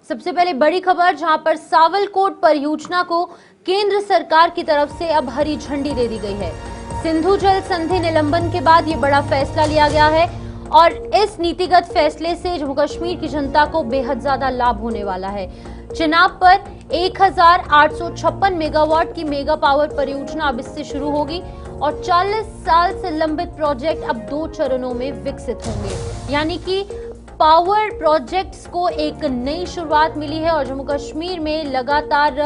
सबसे पहले बड़ी खबर, जहां पर सावलकोट परियोजना को केंद्र सरकार की तरफ से अब हरी झंडी दे दी गई है। सिंधु जल संधि निलंबन के बाद ये बड़ा फैसला लिया गया है और इस नीतिगत फैसले से जम्मू कश्मीर की जनता को बेहद ज्यादा लाभ होने वाला है। चिनाब पर 1856 मेगावाट की मेगा पावर परियोजना अब इससे शुरू होगी और 40 साल से लंबित प्रोजेक्ट अब 2 चरणों में विकसित होंगे। यानी कि पावर प्रोजेक्ट्स को एक नई शुरुआत मिली है और जम्मू कश्मीर में लगातार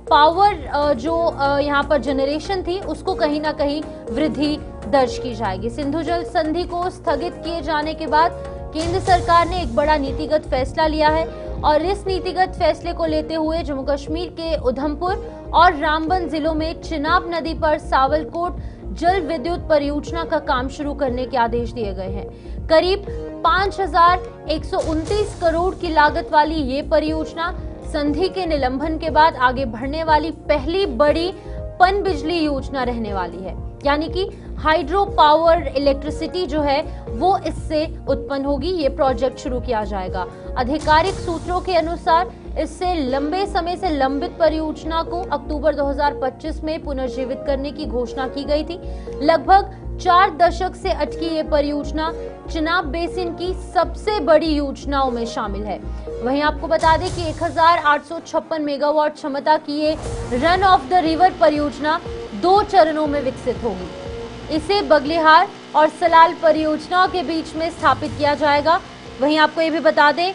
पावर जो यहाँ पर जनरेशन थी उसको कहीं ना कहीं वृद्धि दर्ज की जाएगी। सिंधु जल संधि को स्थगित किए जाने के बाद केंद्र सरकार ने एक बड़ा नीतिगत फैसला लिया है और इस नीतिगत फैसले को लेते हुए जम्मू कश्मीर के उधमपुर और रामबन जिलों में चिनाब नदी पर सावलकोट जल विद्युत परियोजना का काम शुरू करने के आदेश दिए गए हैं। करीब 5129 करोड़ की लागत वाली ये परियोजना संधि के निलंबन के बाद आगे बढ़ने वाली पहली बड़ी पन बिजली योजना रहने वाली है। यानी कि हाइड्रो पावर इलेक्ट्रिसिटी जो है वो इससे उत्पन्न होगी। ये प्रोजेक्ट शुरू किया जाएगा। आधिकारिक सूत्रों के अनुसार इससे लंबे समय से लंबित परियोजना को अक्टूबर 2025 में पुनर्जीवित करने की घोषणा की गई थी। लगभग 4 दशक से अटकी ये परियोजना चिनाब बेसिन की सबसे बड़ी योजनाओं में शामिल है। वहीं आपको बता दें कि 1856 मेगावाट क्षमता की ये रन ऑफ द रिवर परियोजना 2 चरणों में विकसित होगी। इसे बगलिहार और सलाल परियोजनाओं के बीच में स्थापित किया जाएगा। वहीं आपको ये भी बता दें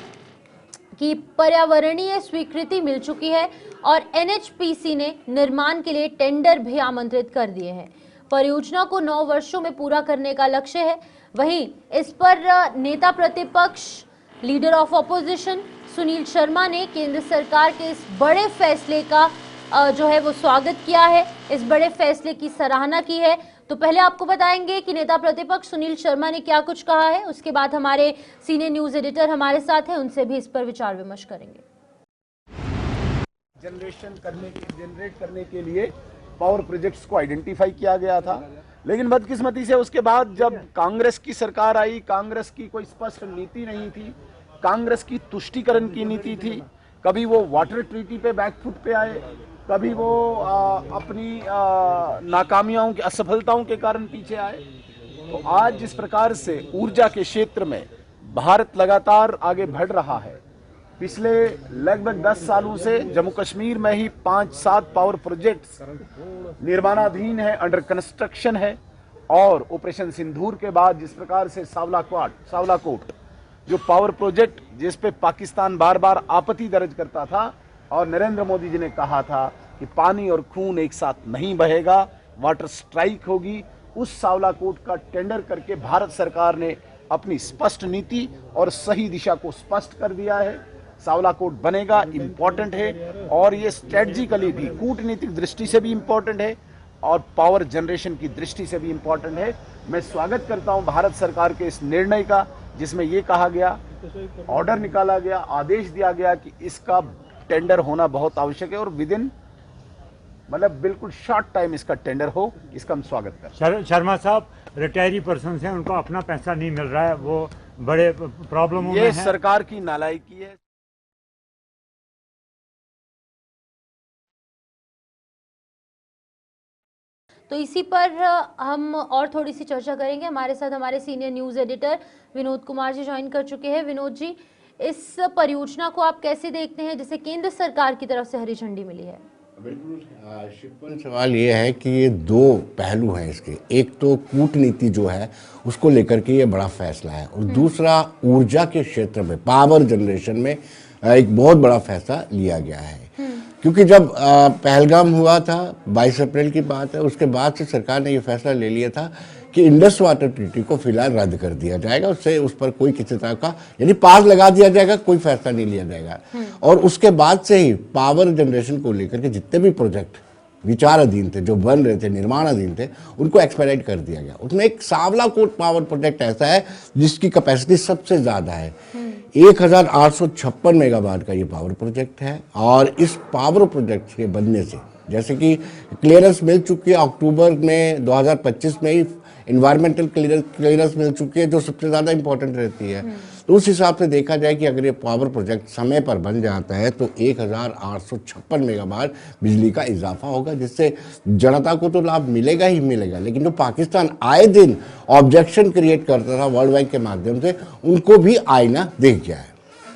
कि पर्यावरणीय स्वीकृति मिल चुकी है और NHPC ने निर्माण के लिए टेंडर भी आमंत्रित कर दिए हैं। परियोजना को 9 वर्षों में पूरा करने का लक्ष्य है। वहीं इस पर नेता प्रतिपक्ष leader of opposition Sunil Sharma ने केंद्र सरकार के इस बड़े फैसले का जो है वो स्वागत किया है, इस बड़े फैसले की सराहना की है। तो पहले आपको बताएंगे कि नेता प्रतिपक्ष सुनील शर्मा ने क्या कुछ कहा है, उसके बाद हमारे सीनियर न्यूज एडिटर हमारे साथ हैं, उनसे भी इस पर विचार विमर्श करेंगे। जनरेट करने के लिए पावर प्रोजेक्ट्स को आइडेंटिफाई किया गया था, लेकिन बदकिस्मती से उसके बाद जब कांग्रेस की सरकार आई, कांग्रेस की कोई स्पष्ट नीति नहीं थी, कांग्रेस की तुष्टीकरण की नीति थी। कभी वो वाटर ट्रीटी पे बैकफुट पे आए, कभी वो अपनी नाकामियों की असफलताओं के कारण पीछे आए। तो आज जिस प्रकार से ऊर्जा के क्षेत्र में भारत लगातार आगे बढ़ रहा है, पिछले लगभग 10 सालों से जम्मू कश्मीर में ही 5-7 पावर प्रोजेक्ट्स निर्माणाधीन है, अंडर कंस्ट्रक्शन है। और ऑपरेशन सिंदूर के बाद जिस प्रकार से सावलाकोट जो पावर प्रोजेक्ट जिस पे पाकिस्तान बार बार आपत्ति दर्ज करता था और नरेंद्र मोदी जी ने कहा था कि पानी और खून एक साथ नहीं बहेगा, वाटर स्ट्राइक होगी, उस सावलाकोट का टेंडर करके भारत सरकार ने अपनी स्पष्ट नीति और सही दिशा को स्पष्ट कर दिया है। सावलाकोट बनेगा, इंपॉर्टेंट है और ये स्ट्रेटजिकली भी कूटनीतिक दृष्टि से भी इंपॉर्टेंट है और पावर जनरेशन की दृष्टि से भी इंपॉर्टेंट है। मैं स्वागत करता हूं भारत सरकार के इस निर्णय का, जिसमें ये कहा गया, ऑर्डर निकाला गया, आदेश दिया गया कि इसका टेंडर होना बहुत आवश्यक है और विद इन बिल्कुल शॉर्ट टाइम इसका टेंडर हो। इसका हम स्वागत करते हैं। शर्मा साहब रिटायरी पर्सन हैं, उनको अपना पैसा नहीं मिल रहा है, वो बड़े प्रॉब्लमों में ये हैं। सरकार की नालायकी है। तो इसी पर हम और थोड़ी सी चर्चा करेंगे। हमारे साथ हमारे senior news editor Vinod Kumar ji join कर चुके हैं। विनोद जी, इस परियोजना को आप कैसे देखते हैं जिसे केंद्र सरकार की तरफ से हरी झंडी मिली है? बिल्कुल शिवपाल, सवाल ये है कि ये 2 पहलू हैं इसके। एक तो कूटनीति जो है उसको लेकर के ये बड़ा फैसला है और दूसरा ऊर्जा के क्षेत्र में पावर जनरेशन में एक बहुत बड़ा फैसला लिया गया है। क्योंकि जब पहलगाम हुआ था 22 अप्रैल की बात है, उसके बाद से सरकार ने ये फैसला ले लिया था कि इंडस वाटर ट्रीटी को फिलहाल रद्द कर दिया जाएगा, उससे उस पर कोई किसी तरह का यानी पास लगा दिया जाएगा, कोई फैसला नहीं लिया जाएगा। और उसके बाद से ही पावर जनरेशन को लेकर के जितने भी प्रोजेक्ट विचाराधीन थे, जो बन रहे थे, निर्माणाधीन थे, उनको एक्सपेडाइट कर दिया गया। उसमें एक सावलाकोट पावर प्रोजेक्ट ऐसा है जिसकी कैपेसिटी सबसे ज्यादा है। 1856 मेगावाट का ये पावर प्रोजेक्ट है और इस पावर प्रोजेक्ट के बनने से जैसे कि क्लियरेंस मिल चुकी है अक्टूबर में 2025 में ही, इन्वायरमेंटल क्लियरेंस मिल चुकी है जो सबसे ज़्यादा इंपॉर्टेंट रहती है। तो उस हिसाब से देखा जाए कि अगर ये पावर प्रोजेक्ट समय पर बन जाता है तो 1856 मेगावाट बिजली का इजाफा होगा, जिससे जनता को तो लाभ मिलेगा ही मिलेगा, लेकिन जो पाकिस्तान आए दिन ऑब्जेक्शन क्रिएट करता था वर्ल्ड बैंक के माध्यम से, उनको भी आईना दिख जाए।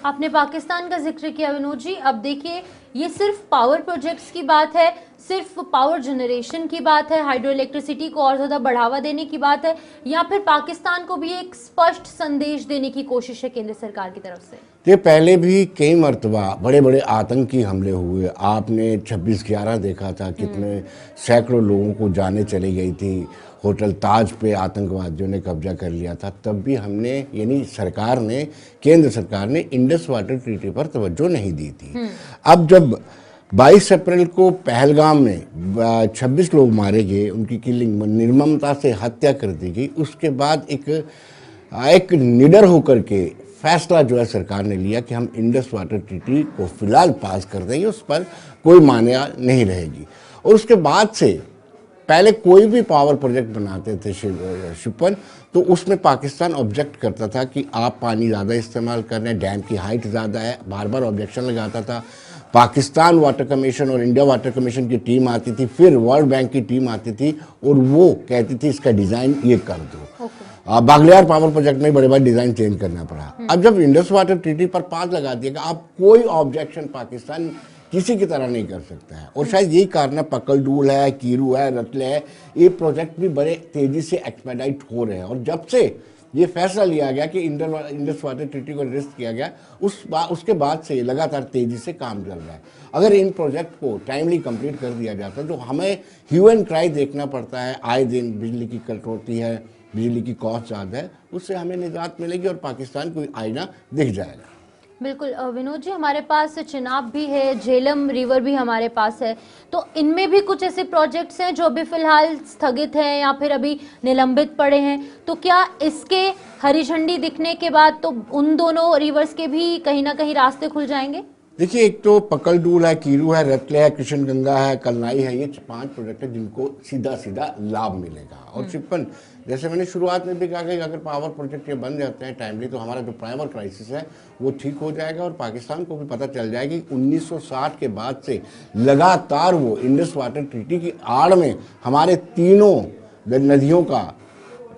आपने पाकिस्तान का जिक्र किया विनोद जी। अब देखिए, ये सिर्फ पावर प्रोजेक्ट्स की बात है, सिर्फ पावर जनरेशन की बात है, हाइड्रो इलेक्ट्रिसिटी को और ज़्यादा बढ़ावा देने की बात है, या फिर पाकिस्तान को भी एक स्पष्ट संदेश देने की कोशिश है केंद्र सरकार की तरफ से? ये पहले भी कई मरतबा बड़े बड़े आतंकी हमले हुए। आपने 26/11 देखा था, कितने सैकड़ों लोगों को जाने चली गई थी। होटल ताज पे आतंकवादियों ने कब्जा कर लिया था। तब भी हमने, यानी सरकार ने, केंद्र सरकार ने इंडस वाटर ट्रीटी पर तवज्जो नहीं दी थी। अब जब 22 अप्रैल को पहलगाम में 26 लोग मारे गए, उनकी किलिंग निर्ममता से हत्या कर दी गई, उसके बाद एक निडर होकर के फैसला जो है सरकार ने लिया कि हम इंडस वाटर ट्रीटी को फिलहाल पास कर देंगे, उस पर कोई मान्यता नहीं रहेगी। और उसके बाद से पहले कोई भी पावर प्रोजेक्ट बनाते थे शिपन, तो उसमें पाकिस्तान ऑब्जेक्ट करता था कि आप पानी ज़्यादा इस्तेमाल कर रहे हैं, डैम की हाइट ज़्यादा है, बार बार ऑब्जेक्शन लगाता था। पाकिस्तान वाटर कमीशन और इंडिया वाटर कमीशन की टीम आती थी, फिर वर्ल्ड बैंक की टीम आती थी और वो कहती थी इसका डिज़ाइन ये कर दो। बागलियार पावर प्रोजेक्ट में बड़े बड़े डिज़ाइन चेंज करना पड़ा। अब जब इंडस वाटर ट्रीटी पर 5 लगा दिया, अब कोई ऑब्जेक्शन पाकिस्तान किसी की तरह नहीं कर सकता है। और शायद यही कारण है, पकलडूल है, कीरू है, रतले है, ये प्रोजेक्ट भी बड़े तेज़ी से एक्सपेडाइट हो रहे हैं। और जब से ये फैसला लिया गया कि इंडस वाटर ट्रीटी को निरस्त किया गया, उसके बाद से लगातार तेज़ी से काम चल रहा है। अगर इन प्रोजेक्ट को टाइमली कंप्लीट कर दिया जाता, जो हमें ह्यू एंड क्राई देखना पड़ता है, आए दिन बिजली की कटौती है, बिजली की कॉस्ट ज़्यादा है, उससे हमें निजात मिलेगी और पाकिस्तान को आईना दिख जाएगा। बिल्कुल विनोद जी, हमारे पास चिनाब भी है, झेलम रिवर भी हमारे पास है, तो इनमें भी कुछ ऐसे प्रोजेक्ट्स हैं जो अभी फिलहाल स्थगित हैं या फिर अभी निलंबित पड़े हैं। तो क्या इसके हरी झंडी दिखने के बाद तो उन दोनों रिवर्स के भी कहीं ना कहीं रास्ते खुल जाएंगे? देखिए, एक तो पकलडूल है, कीरू है, रतले है, कृष्ण गंगा है, कलनाई है, ये 5 प्रोजेक्ट है जिनको सीधा सीधा लाभ मिलेगा। और शिपन, जैसे मैंने शुरुआत में भी कहा कि अगर पावर प्रोजेक्ट ये बन जाते हैं टाइमली, तो हमारा जो प्राइमर क्राइसिस है वो ठीक हो जाएगा और पाकिस्तान को भी पता चल जाएगा कि 1960 के बाद से लगातार वो इंडस वाटर ट्रीटी की आड़ में हमारे तीनों नदियों का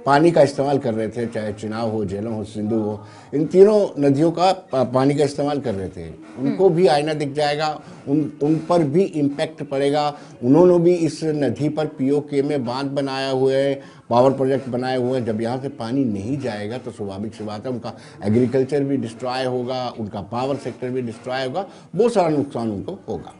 पानी का इस्तेमाल कर रहे थे, चाहे चिनाब हो, झेलम हो, सिंधु हो, इन तीनों नदियों का पानी का इस्तेमाल कर रहे थे। उनको भी आईना दिख जाएगा, उन पर भी इम्पैक्ट पड़ेगा। उन्होंने भी इस नदी पर पीओके में बांध बनाया हुए है, पावर प्रोजेक्ट बनाए हुए हैं। जब यहाँ से पानी नहीं जाएगा तो स्वाभाविक सी बात है उनका एग्रीकल्चर भी डिस्ट्रॉय होगा, उनका पावर सेक्टर भी डिस्ट्रॉय होगा, बहुत सारा नुकसान उनको होगा।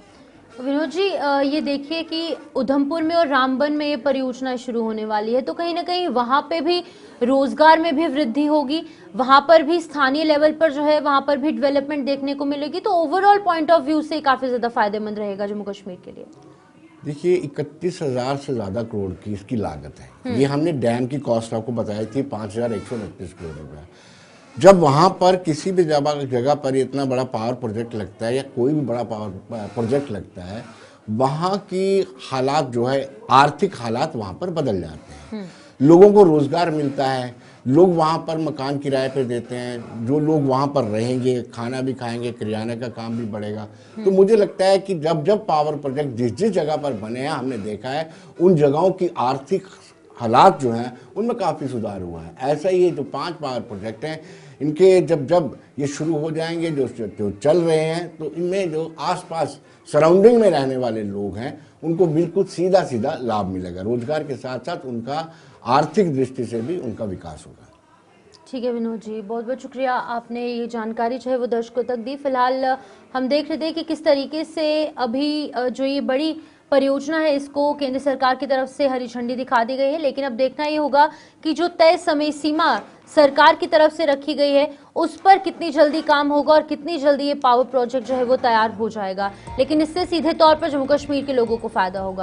विनोद जी, ये देखिए कि उधमपुर में और रामबन में ये परियोजना शुरू होने वाली है, तो कहीं ना कहीं वहाँ पे भी रोजगार में भी वृद्धि होगी, वहाँ पर भी स्थानीय लेवल पर जो है वहाँ पर भी डेवलपमेंट देखने को मिलेगी। तो ओवरऑल पॉइंट ऑफ व्यू से काफ़ी ज़्यादा फायदेमंद रहेगा जम्मू कश्मीर के लिए। देखिए, 31,000 से ज़्यादा करोड़ की इसकी लागत है। ये हमने डैम की कॉस्ट आपको बताई थी 5,129 करोड़ रुपया। जब वहाँ पर किसी भी जगह पर इतना बड़ा पावर प्रोजेक्ट लगता है या कोई भी बड़ा पावर प्रोजेक्ट लगता है, वहाँ की हालात जो है, आर्थिक हालात वहाँ पर बदल जाते हैं। लोगों को रोज़गार मिलता है, लोग वहाँ पर मकान किराए पे देते हैं, जो लोग वहाँ पर रहेंगे, खाना भी खाएंगे, किराने का काम भी बढ़ेगा। तो मुझे लगता है कि जब जब पावर प्रोजेक्ट जिस जगह पर बने हैं, हमने देखा है उन जगहों की आर्थिक हालात जो हैं उनमें काफ़ी सुधार हुआ है। ऐसा ही ये जो 5 पावर प्रोजेक्ट हैं, इनके जब ये शुरू हो जाएंगे, जो चल रहे हैं, तो इनमें जो आसपास सराउंडिंग में रहने वाले लोग हैं उनको बिल्कुल सीधा सीधा लाभ मिलेगा। रोजगार के साथ साथ उनका आर्थिक दृष्टि से भी उनका विकास होगा। ठीक है विनोद जी, बहुत बहुत शुक्रिया, आपने ये जानकारी जो है वो दर्शकों तक दी। फिलहाल हम देख रहे थे कि किस तरीके से अभी जो ये बड़ी परियोजना है इसको केंद्र सरकार की तरफ से हरी झंडी दिखा दी गई है, लेकिन अब देखना ये होगा कि जो तय समय सीमा सरकार की तरफ से रखी गई है उस पर कितनी जल्दी काम होगा और कितनी जल्दी ये पावर प्रोजेक्ट जो है वो तैयार हो जाएगा। लेकिन इससे सीधे तौर पर जम्मू कश्मीर के लोगों को फायदा होगा।